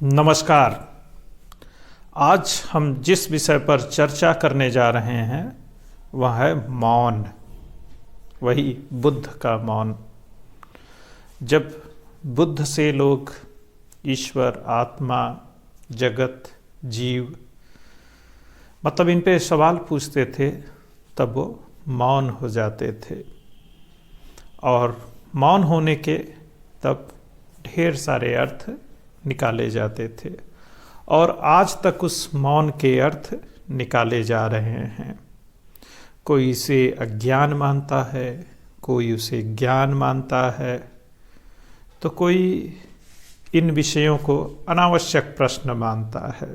नमस्कार। आज हम जिस विषय पर चर्चा करने जा रहे हैं वह है मौन, वही बुद्ध का मौन। जब बुद्ध से लोग ईश्वर, आत्मा, जगत, जीव मतलब इन पे सवाल पूछते थे तब वो मौन हो जाते थे, और मौन होने के तब ढेर सारे अर्थ निकाले जाते थे, और आज तक उस मौन के अर्थ निकाले जा रहे हैं। कोई इसे अज्ञान मानता है, कोई उसे ज्ञान मानता है, तो कोई इन विषयों को अनावश्यक प्रश्न मानता है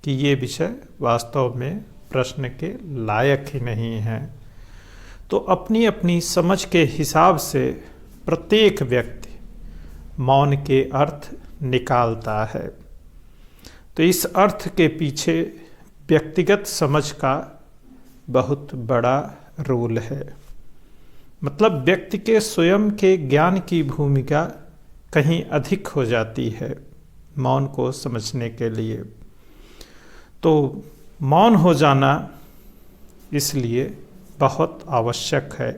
कि ये विषय वास्तव में प्रश्न के लायक ही नहीं है। तो अपनी अपनी समझ के हिसाब से प्रत्येक व्यक्ति मौन के अर्थ निकालता है। तो इस अर्थ के पीछे व्यक्तिगत समझ का बहुत बड़ा रोल है। मतलब व्यक्ति के स्वयं के ज्ञान की भूमिका कहीं अधिक हो जाती है मौन को समझने के लिए। तो मौन हो जाना इसलिए बहुत आवश्यक है,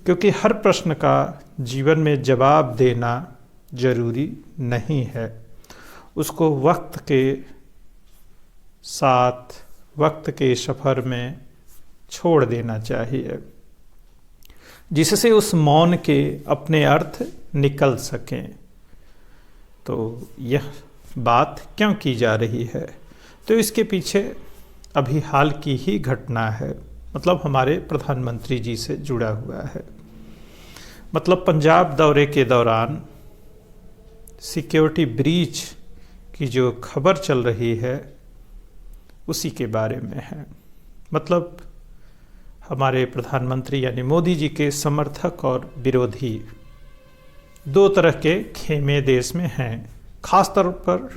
क्योंकि हर प्रश्न का जीवन में जवाब देना जरूरी नहीं है। उसको वक्त के साथ, वक्त के सफ़र में छोड़ देना चाहिए, जिससे उस मौन के अपने अर्थ निकल सकें। तो यह बात क्यों की जा रही है? तो इसके पीछे अभी हाल की ही घटना है, मतलब हमारे प्रधानमंत्री जी से जुड़ा हुआ है। मतलब पंजाब दौरे के दौरान सिक्योरिटी ब्रीच की जो खबर चल रही है उसी के बारे में है। मतलब हमारे प्रधानमंत्री यानी मोदी जी के समर्थक और विरोधी दो तरह के खेमे देश में हैं। खासतौर पर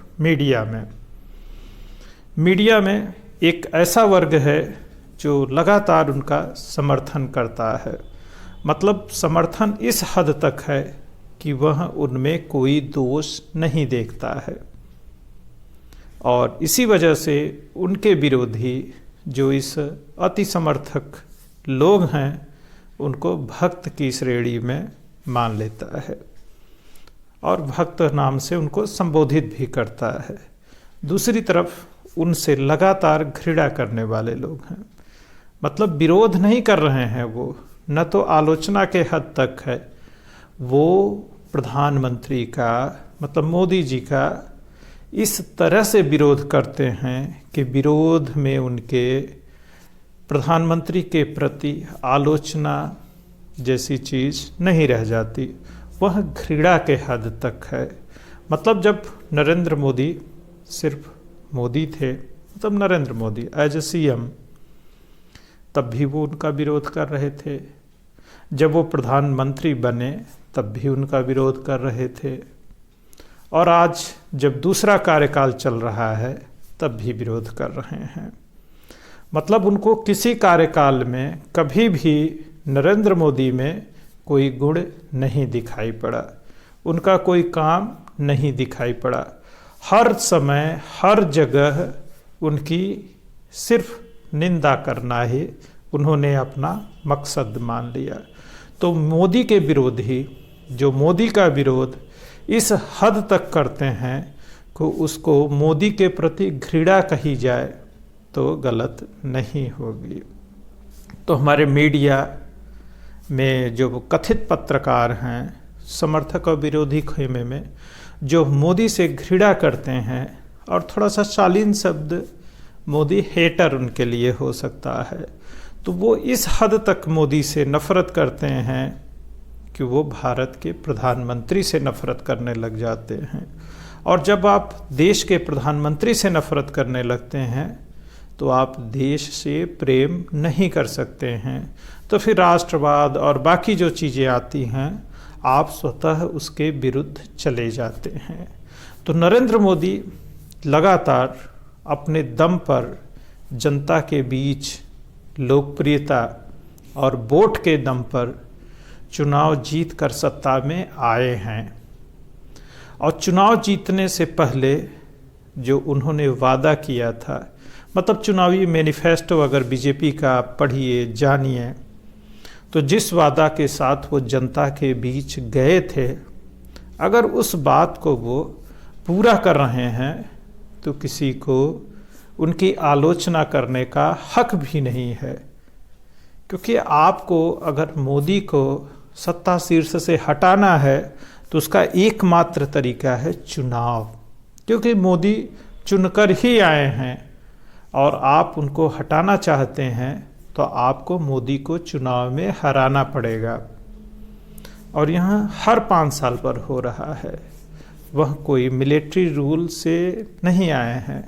मीडिया में एक ऐसा वर्ग है जो लगातार उनका समर्थन करता है। मतलब समर्थन इस हद तक है कि वह उनमें कोई दोष नहीं देखता है, और इसी वजह से उनके विरोधी जो इस अति समर्थक लोग हैं उनको भक्त की श्रेणी में मान लेता है और भक्त नाम से उनको संबोधित भी करता है। दूसरी तरफ उनसे लगातार घृणा करने वाले लोग हैं। मतलब विरोध नहीं कर रहे हैं वो, न तो आलोचना के हद तक है, वो प्रधानमंत्री का मतलब मोदी जी का इस तरह से विरोध करते हैं कि विरोध में उनके प्रधानमंत्री के प्रति आलोचना जैसी चीज़ नहीं रह जाती, वह घृणा के हद तक है। मतलब जब नरेंद्र मोदी सिर्फ मोदी थे, मतलब Narendra Modi as a CM, तब भी वो उनका विरोध कर रहे थे। जब वो प्रधानमंत्री बने तब भी उनका विरोध कर रहे थे, और आज जब दूसरा कार्यकाल चल रहा है तब भी विरोध कर रहे हैं। मतलब उनको किसी कार्यकाल में कभी भी नरेंद्र मोदी में कोई गुण नहीं दिखाई पड़ा, उनका कोई काम नहीं दिखाई पड़ा। हर समय हर जगह उनकी सिर्फ निंदा करना ही उन्होंने अपना मकसद मान लिया। तो मोदी के विरोधी जो मोदी का विरोध इस हद तक करते हैं कि उसको मोदी के प्रति घृणा कही जाए तो गलत नहीं होगी। तो हमारे मीडिया में जो कथित पत्रकार हैं, समर्थक और विरोधी खेमे में, जो मोदी से घृणा करते हैं, और थोड़ा सा शालीन शब्द मोदी हेटर उनके लिए हो सकता है, तो वो इस हद तक मोदी से नफरत करते हैं कि वो भारत के प्रधानमंत्री से नफरत करने लग जाते हैं। और जब आप देश के प्रधानमंत्री से नफरत करने लगते हैं तो आप देश से प्रेम नहीं कर सकते हैं। तो फिर राष्ट्रवाद और बाकी जो चीज़ें आती हैं, आप स्वतः उसके विरुद्ध चले जाते हैं। तो नरेंद्र मोदी लगातार अपने दम पर जनता के बीच लोकप्रियता और वोट के दम पर चुनाव जीत कर सत्ता में आए हैं। और चुनाव जीतने से पहले जो उन्होंने वादा किया था, मतलब चुनावी मैनिफेस्टो अगर बीजेपी का पढ़िए जानिए, तो जिस वादा के साथ वो जनता के बीच गए थे, अगर उस बात को वो पूरा कर रहे हैं तो किसी को उनकी आलोचना करने का हक भी नहीं है। क्योंकि आपको अगर मोदी को सत्ता शीर्ष से हटाना है तो उसका एकमात्र तरीका है चुनाव, क्योंकि मोदी चुनकर ही आए हैं और आप उनको हटाना चाहते हैं तो आपको मोदी को चुनाव में हराना पड़ेगा। और यहाँ हर 5 साल पर हो रहा है। वह कोई मिलिट्री रूल से नहीं आए हैं,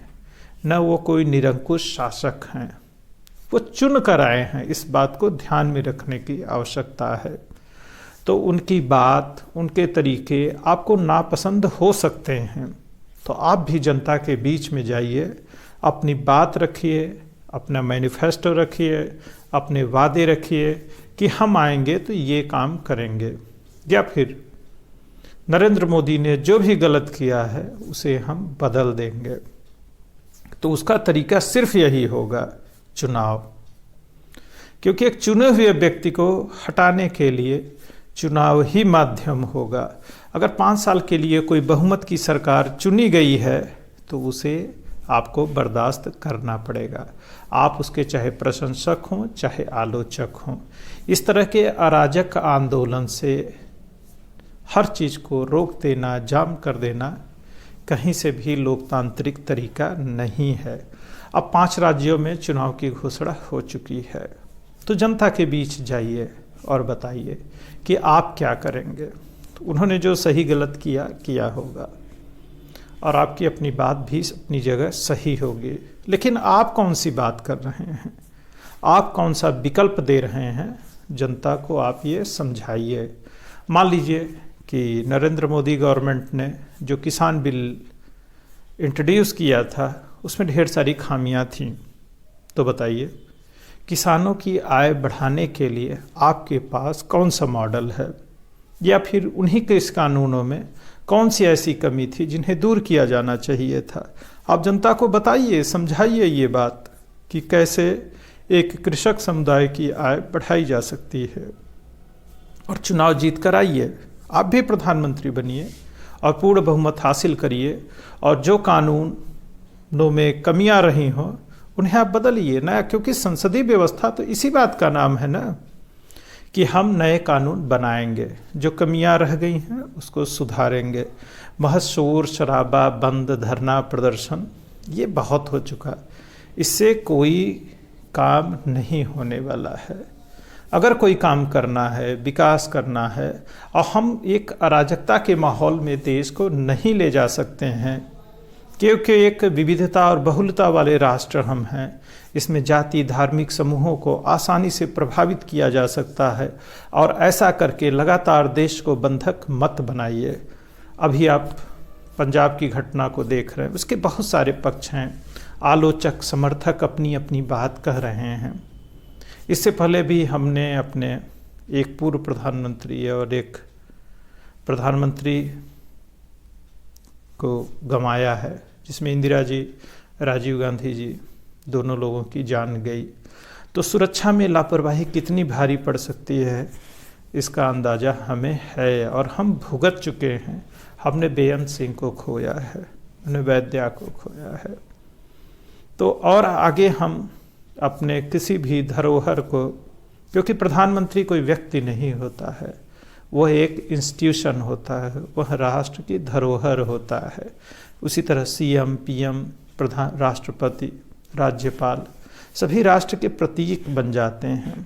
न वो कोई निरंकुश शासक हैं, वो चुन कर आए हैं। इस बात को ध्यान में रखने की आवश्यकता है। तो उनकी बात, उनके तरीके आपको नापसंद हो सकते हैं, तो आप भी जनता के बीच में जाइए, अपनी बात रखिए, अपना मैनिफेस्टो रखिए, अपने वादे रखिए कि हम आएंगे तो ये काम करेंगे, या फिर नरेंद्र मोदी ने जो भी गलत किया है उसे हम बदल देंगे। तो उसका तरीका सिर्फ यही होगा, चुनाव। क्योंकि एक चुने हुए व्यक्ति को हटाने के लिए चुनाव ही माध्यम होगा। अगर 5 साल के लिए कोई बहुमत की सरकार चुनी गई है तो उसे आपको बर्दाश्त करना पड़ेगा, आप उसके चाहे प्रशंसक हों चाहे आलोचक हों। इस तरह के अराजक आंदोलन से हर चीज़ को रोक देना, जाम कर देना कहीं से भी लोकतांत्रिक तरीका नहीं है। अब 5 राज्यों में चुनाव की घोषणा हो चुकी है, तो जनता के बीच जाइए और बताइए कि आप क्या करेंगे। तो उन्होंने जो सही गलत किया होगा, और आपकी अपनी बात भी अपनी जगह सही होगी। लेकिन आप कौन सी बात कर रहे हैं, आप कौन सा विकल्प दे रहे हैं, जनता को आप ये समझाइए। मान लीजिए कि नरेंद्र मोदी गवर्नमेंट ने जो किसान बिल इंट्रोड्यूस किया था उसमें ढेर सारी खामियां थीं, तो बताइए किसानों की आय बढ़ाने के लिए आपके पास कौन सा मॉडल है, या फिर उन्हीं के इस कानूनों में कौन सी ऐसी कमी थी जिन्हें दूर किया जाना चाहिए था। आप जनता को बताइए, समझाइए ये बात कि कैसे एक कृषक समुदाय की आय बढ़ाई जा सकती है, और चुनाव जीत कर आइए, आप भी प्रधानमंत्री बनिए और पूर्ण बहुमत हासिल करिए, और जो कानूनों में कमियां रही हों उन्हें आप बदलिए ना। क्योंकि संसदीय व्यवस्था तो इसी बात का नाम है ना कि हम नए कानून बनाएंगे, जो कमियां रह गई हैं उसको सुधारेंगे। महज शोर शराबा, बंद, धरना, प्रदर्शन ये बहुत हो चुका, इससे कोई काम नहीं होने वाला है। अगर कोई काम करना है, विकास करना है, और हम एक अराजकता के माहौल में देश को नहीं ले जा सकते हैं, क्योंकि एक विविधता और बहुलता वाले राष्ट्र हम हैं। इसमें जाति, धार्मिक समूहों को आसानी से प्रभावित किया जा सकता है, और ऐसा करके लगातार देश को बंधक मत बनाइए। अभी आप पंजाब की घटना को देख रहे हैं, उसके बहुत सारे पक्ष हैं, आलोचक समर्थक अपनी अपनी बात कह रहे हैं। इससे पहले भी हमने अपने एक पूर्व प्रधानमंत्री और एक प्रधानमंत्री को गंवाया है, जिसमें इंदिरा जी, राजीव गांधी जी, दोनों लोगों की जान गई। तो सुरक्षा में लापरवाही कितनी भारी पड़ सकती है इसका अंदाज़ा हमें है, और हम भुगत चुके हैं। हमने बेअंत सिंह को खोया है, हमने वैद्या को खोया है। तो और आगे हम अपने किसी भी धरोहर को, क्योंकि प्रधानमंत्री कोई व्यक्ति नहीं होता है, वह एक इंस्टीट्यूशन होता है, वह राष्ट्र की धरोहर होता है। उसी तरह सीएम, पीएम, प्रधान, राष्ट्रपति, राज्यपाल सभी राष्ट्र के प्रतीक बन जाते हैं।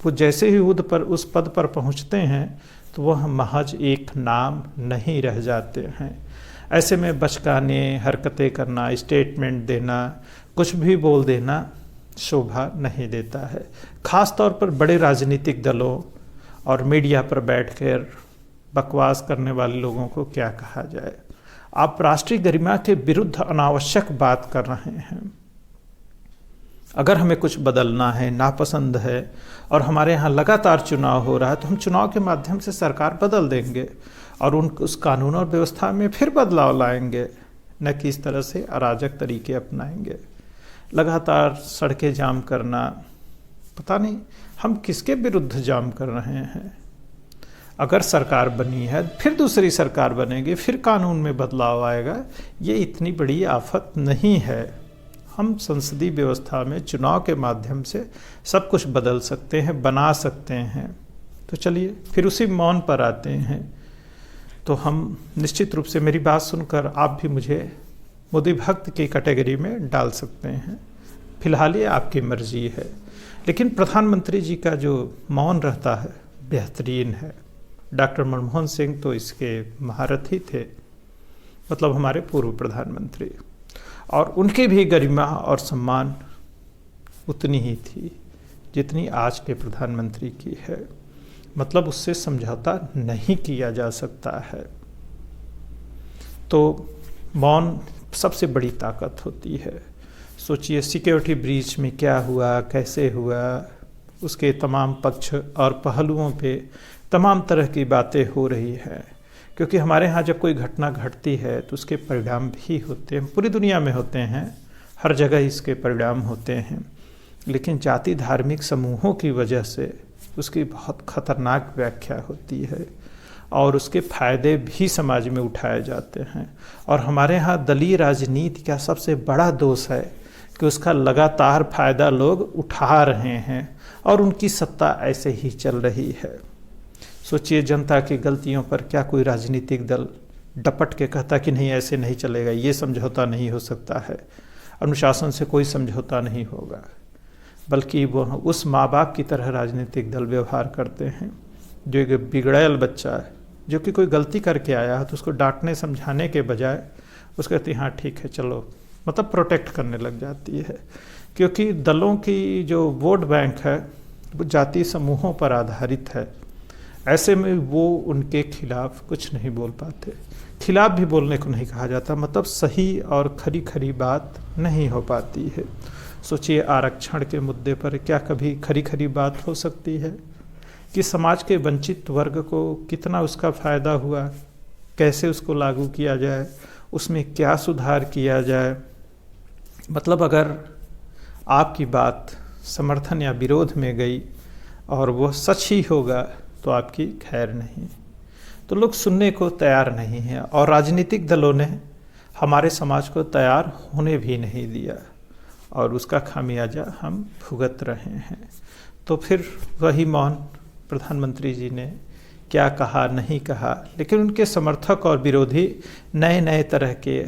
वो जैसे ही उस पद पर पहुंचते हैं तो वह महज एक नाम नहीं रह जाते हैं। ऐसे में बचकाने, हरकतें करना, स्टेटमेंट देना, कुछ भी बोल देना शोभा नहीं देता है। खास तौर पर बड़े राजनीतिक दलों और मीडिया पर बैठकर बकवास करने वाले लोगों को क्या कहा जाए। आप राष्ट्रीय गरिमा के विरुद्ध अनावश्यक बात कर रहे हैं। अगर हमें कुछ बदलना है, नापसंद है, और हमारे यहाँ लगातार चुनाव हो रहा है, तो हम चुनाव के माध्यम से सरकार बदल देंगे। और उस कानून और व्यवस्था में फिर बदलाव लाएंगे, न कि इस तरह से अराजक तरीके अपनाएंगे। लगातार सड़कें जाम करना, पता नहीं हम किसके विरुद्ध जाम कर रहे हैं। अगर सरकार बनी है, फिर दूसरी सरकार बनेगी, फिर कानून में बदलाव आएगा, ये इतनी बड़ी आफत नहीं है। हम संसदीय व्यवस्था में चुनाव के माध्यम से सब कुछ बदल सकते हैं, बना सकते हैं। तो चलिए फिर उसी मौन पर आते हैं। तो हम निश्चित रूप से मेरी बात सुनकर आप भी मुझे मोदी भक्त की कैटेगरी में डाल सकते हैं, फिलहाल ये आपकी मर्जी है। लेकिन प्रधानमंत्री जी का जो मौन रहता है बेहतरीन है। डॉक्टर मनमोहन सिंह तो इसके महारथी थे, मतलब हमारे पूर्व प्रधानमंत्री, और उनकी भी गरिमा और सम्मान उतनी ही थी जितनी आज के प्रधानमंत्री की है। मतलब उससे समझौता नहीं किया जा सकता है। तो मौन सबसे बड़ी ताकत होती है। सोचिए सिक्योरिटी ब्रीच में क्या हुआ, कैसे हुआ, उसके तमाम पक्ष और पहलुओं पे तमाम तरह की बातें हो रही हैं। क्योंकि हमारे यहाँ जब कोई घटना घटती है तो उसके परिणाम भी होते हैं, पूरी दुनिया में होते हैं, हर जगह इसके परिणाम होते हैं। लेकिन जाति धार्मिक समूहों की वजह से उसकी बहुत खतरनाक व्याख्या होती है और उसके फायदे भी समाज में उठाए जाते हैं। और हमारे यहाँ दलीय राजनीति का सबसे बड़ा दोष है कि उसका लगातार फायदा लोग उठा रहे हैं और उनकी सत्ता ऐसे ही चल रही है। सोचिए जनता की गलतियों पर क्या कोई राजनीतिक दल डपट के कहता कि नहीं ऐसे नहीं चलेगा, ये समझौता नहीं हो सकता है, अनुशासन से कोई समझौता नहीं होगा। बल्कि वह उस माँ बाप की तरह राजनीतिक दल व्यवहार करते हैं जो एक बिगड़ैल बच्चा है, जो कि कोई गलती करके आया है तो उसको डांटने समझाने के बजाय उसको कहती हाँ ठीक है चलो, मतलब प्रोटेक्ट करने लग जाती है। क्योंकि दलों की जो वोट बैंक है वो जाति समूहों पर आधारित है। ऐसे में वो उनके खिलाफ कुछ नहीं बोल पाते। खिलाफ भी बोलने को नहीं कहा जाता, मतलब सही और खरी खरी बात नहीं हो पाती है। सोचिए आरक्षण के मुद्दे पर क्या कभी खरी खरी बात हो सकती है कि समाज के वंचित वर्ग को कितना उसका फ़ायदा हुआ, कैसे उसको लागू किया जाए, उसमें क्या सुधार किया जाए। मतलब अगर आपकी बात समर्थन या विरोध में गई और वह सच ही होगा तो आपकी खैर नहीं। तो लोग सुनने को तैयार नहीं हैं और राजनीतिक दलों ने हमारे समाज को तैयार होने भी नहीं दिया और उसका खामियाजा हम भुगत रहे हैं। तो फिर वही मौन, प्रधानमंत्री जी ने क्या कहा नहीं कहा, लेकिन उनके समर्थक और विरोधी नए नए तरह के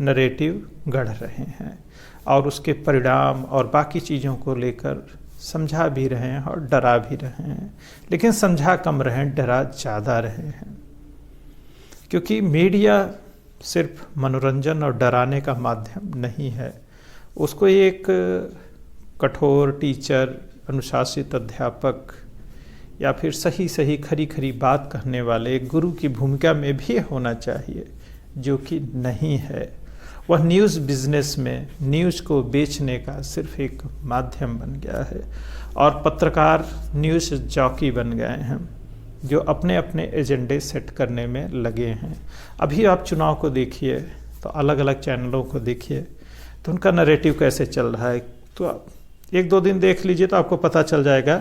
नरेटिव गढ़ रहे हैं और उसके परिणाम और बाकी चीज़ों को लेकर समझा भी रहे हैं और डरा भी रहे हैं। लेकिन समझा कम रहे हैं, डरा ज़्यादा रहे हैं। क्योंकि मीडिया सिर्फ मनोरंजन और डराने का माध्यम नहीं है। उसको एक कठोर टीचर, अनुशासित अध्यापक या फिर सही सही खरी खरी बात कहने वाले एक गुरु की भूमिका में भी होना चाहिए, जो कि नहीं है। वह न्यूज़ बिजनेस में न्यूज़ को बेचने का सिर्फ एक माध्यम बन गया है और पत्रकार न्यूज़ जॉकी बन गए हैं जो अपने अपने एजेंडे सेट करने में लगे हैं। अभी आप चुनाव को देखिए तो अलग अलग चैनलों को देखिए तो उनका नैरेटिव कैसे चल रहा है। तो आप एक दो दिन देख लीजिए तो आपको पता चल जाएगा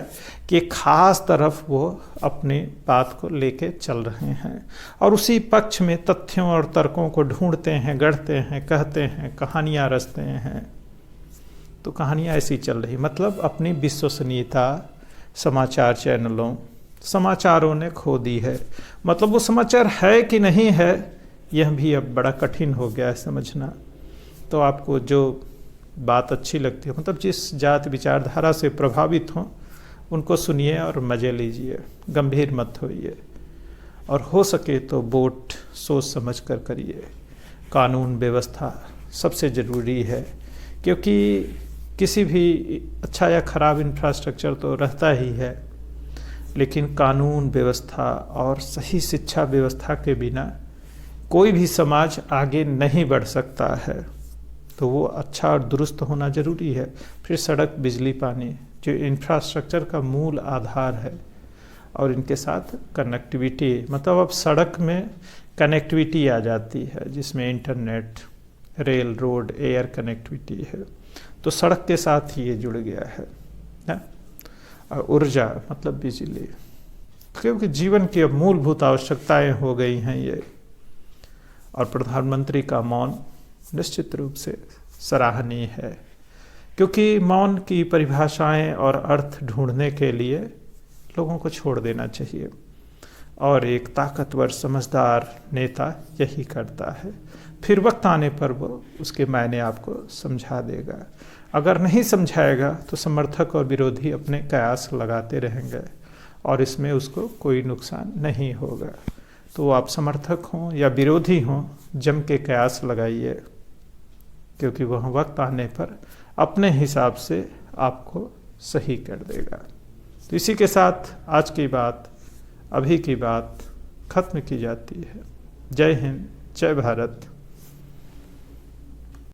कि एक खास तरफ वो अपनी बात को लेके चल रहे हैं और उसी पक्ष में तथ्यों और तर्कों को ढूंढते हैं, गढ़ते हैं, कहते हैं, कहानियाँ रचते हैं। तो कहानियाँ ऐसी चल रही, मतलब अपनी विश्वसनीयता समाचार चैनलों, समाचारों ने खो दी है। मतलब वो समाचार है कि नहीं है यह भी अब बड़ा कठिन हो गया है समझना। तो आपको जो बात अच्छी लगती है, मतलब जिस जात विचारधारा से प्रभावित हों उनको सुनिए और मज़े लीजिए, गंभीर मत होइए और हो सके तो वोट सोच समझ कर करिए। कानून व्यवस्था सबसे ज़रूरी है क्योंकि किसी भी अच्छा या ख़राब इंफ्रास्ट्रक्चर तो रहता ही है, लेकिन कानून व्यवस्था और सही शिक्षा व्यवस्था के बिना कोई भी समाज आगे नहीं बढ़ सकता है। तो वो अच्छा और दुरुस्त होना ज़रूरी है। फिर सड़क, बिजली, पानी जो इंफ्रास्ट्रक्चर का मूल आधार है और इनके साथ कनेक्टिविटी, मतलब अब सड़क में कनेक्टिविटी आ जाती है जिसमें internet, rail, road, air connectivity है, तो सड़क के साथ ही ये जुड़ गया है ना? और ऊर्जा मतलब बिजली, क्योंकि जीवन की अब मूलभूत आवश्यकताएं हो गई हैं ये। और प्रधानमंत्री का मौन निश्चित रूप से सराहनीय है, क्योंकि मौन की परिभाषाएं और अर्थ ढूंढने के लिए लोगों को छोड़ देना चाहिए, और एक ताकतवर समझदार नेता यही करता है। फिर वक्त आने पर वो उसके मायने आपको समझा देगा। अगर नहीं समझाएगा तो समर्थक और विरोधी अपने कयास लगाते रहेंगे और इसमें उसको कोई नुकसान नहीं होगा। तो आप समर्थक हों या विरोधी हों, जम के कयास लगाइए, क्योंकि वह वक्त आने पर अपने हिसाब से आपको सही कर देगा। तो इसी के साथ आज की बात, अभी की बात खत्म की जाती है। जय हिंद, जय भारत।